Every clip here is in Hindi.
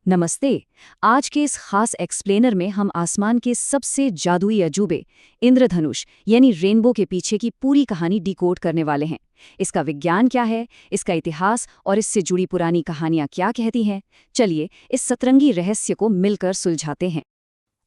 नमस्ते। आज के इस खास एक्सप्लेनर में हम आसमान के सबसे जादुई अजूबे इंद्रधनुष यानी रेनबो के पीछे की पूरी कहानी डिकोड करने वाले हैं। इसका विज्ञान क्या है, इसका इतिहास और इससे जुड़ी पुरानी कहानियां क्या कहती हैं। चलिए इस सतरंगी रहस्य को मिलकर सुलझाते हैं।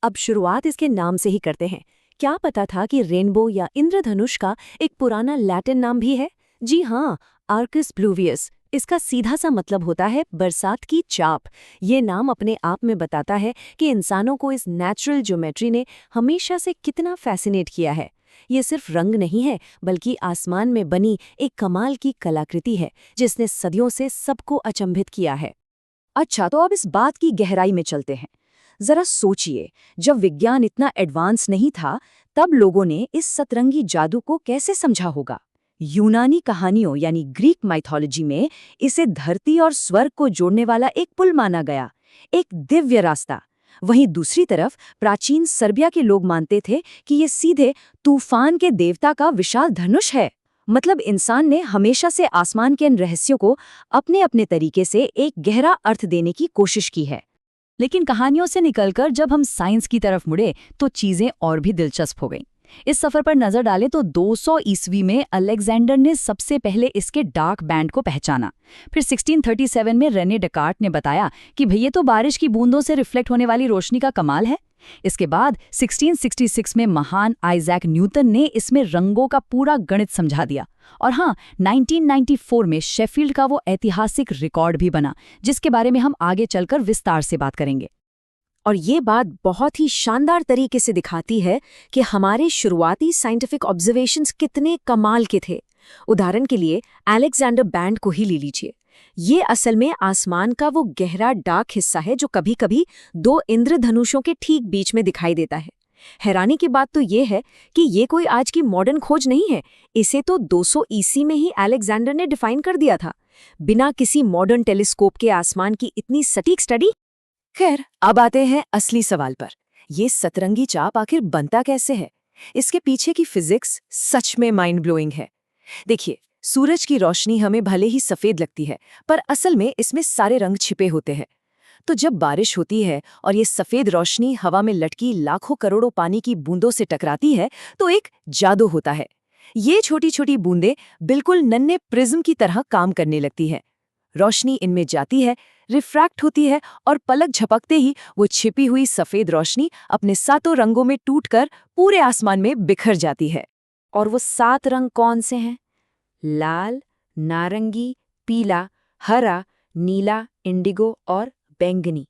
अब शुरुआत इसके नाम से ही करते हैं। क्या पता था कि रेनबो या इंद्रधनुष का एक पुराना लैटिन नाम भी है? जी हाँ, आर्कस प्लूवियस। इसका सीधा सा मतलब होता है बरसात की चाप। ये नाम अपने आप में बताता है कि इंसानों को इस नेचुरल ज्योमेट्री ने हमेशा से कितना फैसिनेट किया है। ये सिर्फ रंग नहीं है, बल्कि आसमान में बनी एक कमाल की कलाकृति है जिसने सदियों से सबको अचंभित किया है। अच्छा, तो अब इस बात की गहराई में चलते हैं। जरा सोचिए, जब विज्ञान इतना एडवांस नहीं था, तब लोगों ने इस सतरंगी जादू को कैसे समझा होगा। यूनानी कहानियों यानी ग्रीक माइथोलॉजी में इसे धरती और स्वर्ग को जोड़ने वाला एक पुल माना गया, एक दिव्य रास्ता। वहीं दूसरी तरफ प्राचीन सर्बिया के लोग मानते थे कि ये सीधे तूफान के देवता का विशाल धनुष है। मतलब इंसान ने हमेशा से आसमान के इन रहस्यों को अपने अपने तरीके से एक गहरा अर्थ देने की कोशिश की है। लेकिन कहानियों से निकलकर जब हम साइंस की तरफ मुड़े तो चीजें और भी दिलचस्प हो गईं। इस सफर पर नजर डालें तो 200 ईस्वी में अलेक्जेंडर ने सबसे पहले इसके डार्क बैंड को पहचाना। फिर 1637 में रेने डेकार्ट ने बताया कि भैया तो बारिश की बूंदों से रिफ्लेक्ट होने वाली रोशनी का कमाल है। इसके बाद 1666 में महान आइजैक न्यूटन ने इसमें रंगों का पूरा गणित समझा दिया। और हाँ, 1994 में शेफील्ड का वो ऐतिहासिक रिकॉर्ड भी बना, जिसके बारे में हम आगे चलकर विस्तार से बात करेंगे। और ये बात बहुत ही शानदार तरीके से दिखाती है कि हमारे शुरुआती साइंटिफिक ऑब्जर्वेशंस कितने कमाल के थे। उदाहरण के लिए अलेक्जेंडर बैंड को ही ले लीजिए। ये असल में आसमान का वो गहरा डार्क हिस्सा है जो कभी कभी दो इंद्रधनुषों के ठीक बीच में दिखाई देता है। हैरानी की बात तो ये है कि ये कोई आज की मॉडर्न खोज नहीं है। इसे तो 200 ईसी में ही अलेक्जेंडर ने डिफाइन कर दिया था, बिना किसी मॉडर्न टेलीस्कोप के आसमान की इतनी सटीक स्टडी। खैर, अब आते हैं असली सवाल पर। ये सतरंगी चाप आखिर बनता कैसे है? इसके पीछे की फिजिक्स सच में माइंड ब्लोइंग है। देखिए, सूरज की रोशनी हमें भले ही सफेद लगती है, पर असल में इसमें सारे रंग छिपे होते हैं। तो जब बारिश होती है और ये सफेद रोशनी हवा में लटकी लाखों करोड़ों पानी की बूंदों से टकराती है, तो एक जादू होता है। ये छोटी छोटी बूंदें बिल्कुल नन्हे प्रिज्म की तरह काम करने लगती है। रोशनी इनमें जाती है, रिफ्रैक्ट होती है और पलक झपकते ही वो छिपी हुई सफेद रोशनी अपने सातों रंगों में टूटकर पूरे आसमान में बिखर जाती है। और वो 7 रंग कौन से हैं? लाल, नारंगी, पीला, हरा, नीला, इंडिगो और बैंगनी।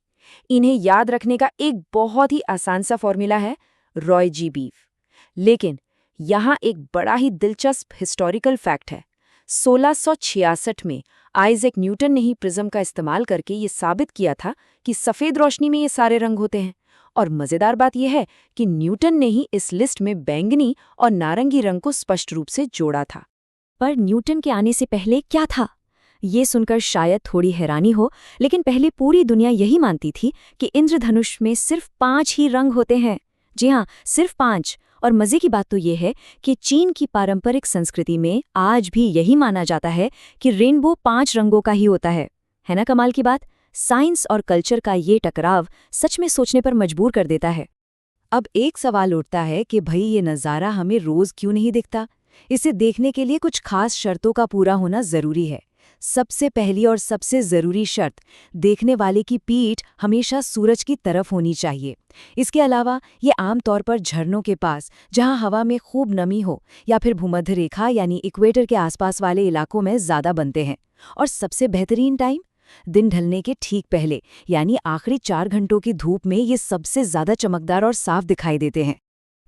इन्हें याद रखने का एक बहुत ही आसान सा फॉर्मूला है, रॉय जी बीव। लेकिन यहाँ एक बड़ा ही दिलचस्प हिस्टोरिकल फैक्ट है। 1666 में आइजैक न्यूटन ने ही प्रिज्म का इस्तेमाल करके ये साबित किया था कि सफ़ेद रोशनी में ये सारे रंग होते हैं। और मज़ेदार बात यह है कि न्यूटन ने ही इस लिस्ट में बैंगनी और नारंगी रंग को स्पष्ट रूप से जोड़ा था। पर न्यूटन के आने से पहले क्या था? ये सुनकर शायद थोड़ी हैरानी हो, लेकिन पहले पूरी दुनिया यही मानती थी कि इंद्रधनुष में सिर्फ 5 ही रंग होते हैं। जी हाँ, सिर्फ 5। और मजे की बात तो ये है कि चीन की पारंपरिक संस्कृति में आज भी यही माना जाता है कि रेनबो 5 रंगों का ही होता है ना कमाल की बात? साइंस और कल्चर का ये टकराव सच में सोचने पर मजबूर कर देता है। अब एक सवाल उठता है कि भाई ये नज़ारा हमें रोज क्यों नहीं दिखता? इसे देखने के लिए कुछ खास शर्तों का पूरा होना जरूरी है। सबसे पहली और सबसे ज़रूरी शर्त, देखने वाले की पीठ हमेशा सूरज की तरफ होनी चाहिए। इसके अलावा ये आमतौर पर झरनों के पास, जहां हवा में खूब नमी हो, या फिर भूमध्य रेखा यानी इक्वेटर के आसपास वाले इलाकों में ज़्यादा बनते हैं। और सबसे बेहतरीन टाइम, दिन ढलने के ठीक पहले, यानी आखिरी 4 घंटों की धूप में ये सबसे ज़्यादा चमकदार और साफ दिखाई देते हैं।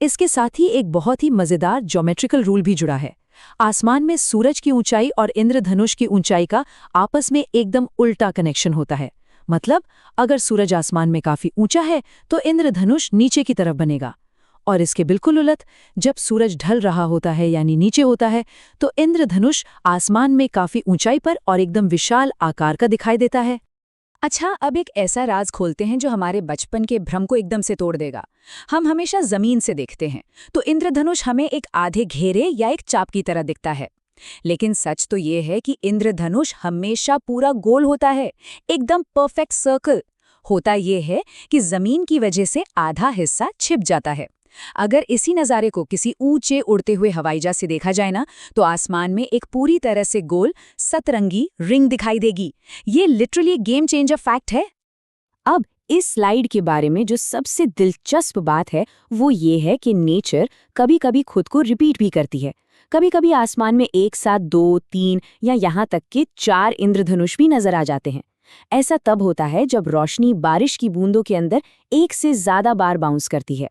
इसके साथ ही एक बहुत ही मज़ेदार ज्योमेट्रिकल रूल भी जुड़ा है। आसमान में सूरज की ऊंचाई और इंद्रधनुष की ऊंचाई का आपस में एकदम उल्टा कनेक्शन होता है। मतलब अगर सूरज आसमान में काफी ऊंचा है तो इंद्रधनुष नीचे की तरफ बनेगा, और इसके बिल्कुल उलट, जब सूरज ढल रहा होता है यानी नीचे होता है, तो इंद्रधनुष आसमान में काफी ऊंचाई पर और एकदम विशाल आकार का दिखाई देता है। अच्छा, अब एक ऐसा राज खोलते हैं जो हमारे बचपन के भ्रम को एकदम से तोड़ देगा। हम हमेशा जमीन से देखते हैं तो इंद्रधनुष हमें एक आधे घेरे या एक चाप की तरह दिखता है। लेकिन सच तो ये है कि इंद्रधनुष हमेशा पूरा गोल होता है, एकदम परफेक्ट सर्कल। होता ये है कि जमीन की वजह से आधा हिस्सा छिप जाता है। अगर इसी नज़ारे को किसी ऊंचे उड़ते हुए हवाई जहाज से देखा जाए ना, तो आसमान में एक पूरी तरह से गोल सतरंगी रिंग दिखाई देगी। ये लिटरली गेम चेंजर फैक्ट है। अब इस स्लाइड के बारे में जो सबसे दिलचस्प बात है वो ये है कि नेचर कभी-कभी खुद को रिपीट भी करती है। कभी-कभी आसमान में एक साथ 2, 3 या यहाँ तक कि 4 इंद्रधनुष भी नजर आ जाते हैं। ऐसा तब होता है जब रोशनी बारिश की बूंदों के अंदर एक से ज्यादा बार बाउंस करती है।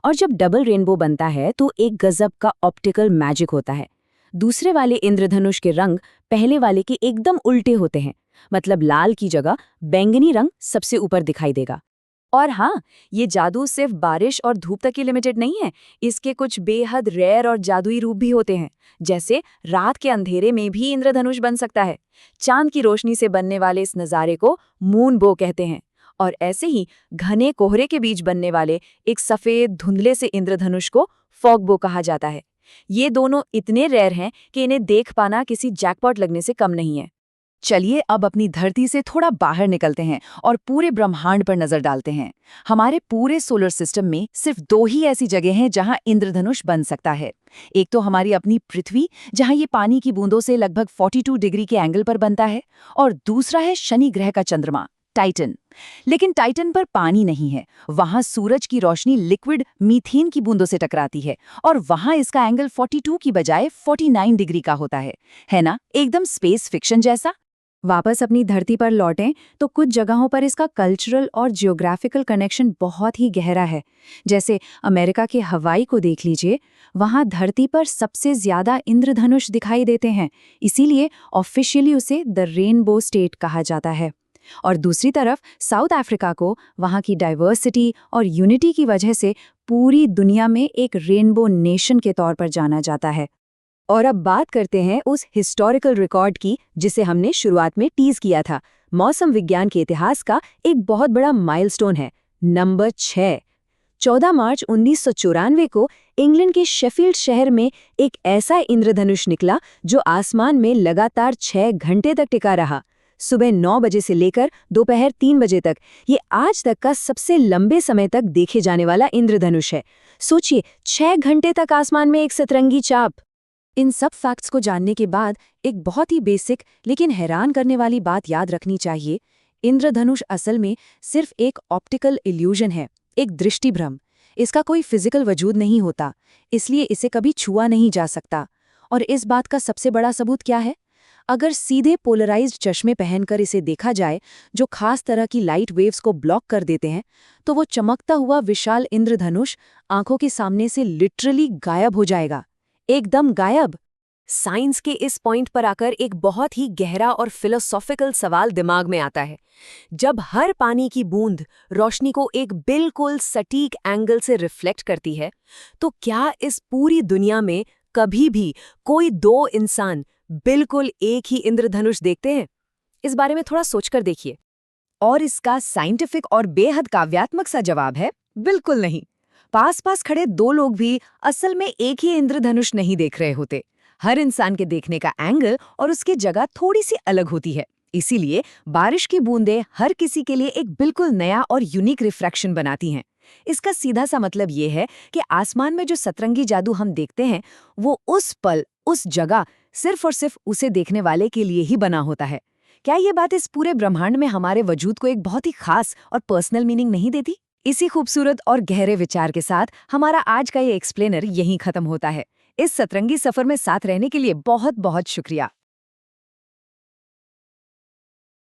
और जब डबल रेनबो बनता है तो एक गजब का ऑप्टिकल मैजिक होता है। दूसरे वाले इंद्रधनुष के रंग पहले वाले के एकदम उल्टे होते हैं, मतलब लाल की जगह बैंगनी रंग सबसे ऊपर दिखाई देगा। और हाँ, ये जादू सिर्फ बारिश और धूप तक ही लिमिटेड नहीं है। इसके कुछ बेहद रेयर और जादुई रूप भी होते हैं, जैसे रात के अंधेरे में भी इंद्रधनुष बन सकता है। चांद की रोशनी से बनने वाले इस नज़ारे को मून बो कहते हैं। और ऐसे ही घने कोहरे के बीच बनने वाले एक सफेद धुंधले से इंद्रधनुष को फॉग बो कहा जाता है। ये दोनों इतने रेयर हैं कि इन्हें देख पाना किसी जैकपॉट लगने से कम नहीं है। चलिए अब अपनी धरती से थोड़ा बाहर निकलते हैं और पूरे ब्रह्मांड पर नजर डालते हैं। हमारे पूरे सोलर सिस्टम में सिर्फ 2 ही ऐसी जगह हैं जहां इंद्रधनुष बन सकता है। एक तो हमारी अपनी पृथ्वी, जहां ये पानी की बूंदों से लगभग 42 डिग्री के एंगल पर बनता है, और दूसरा है शनि ग्रह का चंद्रमा टाइटन। लेकिन टाइटन पर पानी नहीं है, वहां सूरज की रोशनी लिक्विड मीथेन की बूंदों से टकराती है और वहां इसका एंगल 42 की बजाय 49 डिग्री का होता है ना? एकदम स्पेस फिक्शन जैसा। वापस अपनी धरती पर लौटें तो कुछ जगहों पर इसका कल्चरल और जियोग्राफिकल कनेक्शन बहुत ही गहरा है। जैसे अमेरिका के हवाई को देख लीजिए, वहां धरती पर सबसे ज्यादा इंद्रधनुष दिखाई देते हैं, इसीलिए ऑफिशियली उसे द रेनबो स्टेट कहा जाता है। और दूसरी तरफ साउथ अफ्रीका को वहां की डाइवर्सिटी और यूनिटी की वजह से पूरी दुनिया में एक रेनबो नेशन के तौर पर जाना जाता है। और अब बात करते हैं उस हिस्टोरिकल रिकॉर्ड की जिसे हमने शुरुआत में टीज किया था। मौसम विज्ञान के इतिहास का एक बहुत बड़ा माइलस्टोन है, नंबर 6। 14 मार्च 1994 को इंग्लैंड के शेफील्ड शहर में एक ऐसा इंद्रधनुष निकला जो आसमान में लगातार 6 घंटे तक टिका रहा। सुबह 9 बजे से लेकर दोपहर 3 बजे तक ये आज तक का सबसे लंबे समय तक देखे जाने वाला इंद्रधनुष है। सोचिए, 6 घंटे तक आसमान में एक सतरंगी चाप। इन सब फैक्ट्स को जानने के बाद एक बहुत ही बेसिक लेकिन हैरान करने वाली बात याद रखनी चाहिए। इंद्रधनुष असल में सिर्फ एक ऑप्टिकल इल्यूजन है, एक दृष्टिभ्रम। इसका कोई फिजिकल वजूद नहीं होता, इसलिए इसे कभी छुआ नहीं जा सकता। और इस बात का सबसे बड़ा सबूत क्या है? अगर सीधे पोलराइज्ड चश्मे पहनकर इसे देखा जाए, जो खास तरह की लाइट वेव्स को ब्लॉक कर देते हैं, तो वो चमकता हुआ विशाल इंद्रधनुष आंखों के सामने से लिटरली गायब हो जाएगा, एकदम गायब। साइंस के इस पॉइंट पर आकर एक बहुत ही गहरा और फिलोसॉफिकल सवाल दिमाग में आता है। जब हर पानी की बूंद रोशनी को एक बिल्कुल सटीक एंगल से रिफ्लेक्ट करती है, तो क्या इस पूरी दुनिया में कभी भी कोई 2 इंसान बिल्कुल एक ही इंद्रधनुष देखते हैं? इस बारे में थोड़ा सोचकर देखिए। और इसका साइंटिफिक और बेहद काव्यात्मक सा जवाब है, बिल्कुल नहीं। पास पास खड़े 2 लोग भी असल में एक ही इंद्रधनुष नहीं देख रहे होते। हर इंसान के देखने का एंगल और उसकी जगह थोड़ी सी अलग होती है। इसीलिए बारिश की बूंदें हर किसी के लिए एक बिल्कुल नया और यूनिक रिफ्रैक्शन बनाती हैं। इसका सीधा सा मतलब ये है कि आसमान में जो सतरंगी जादू हम देखते हैं, वो उस पल, उस जगह सिर्फ और सिर्फ उसे देखने वाले के लिए ही बना होता है। क्या ये बात इस पूरे ब्रह्मांड में हमारे वजूद को एक बहुत ही खास और पर्सनल मीनिंग नहीं देती? इसी खूबसूरत और गहरे विचार के साथ हमारा आज का ये एक्सप्लेनर यहीं खत्म होता है। इस सतरंगी सफर में साथ रहने के लिए बहुत बहुत शुक्रिया।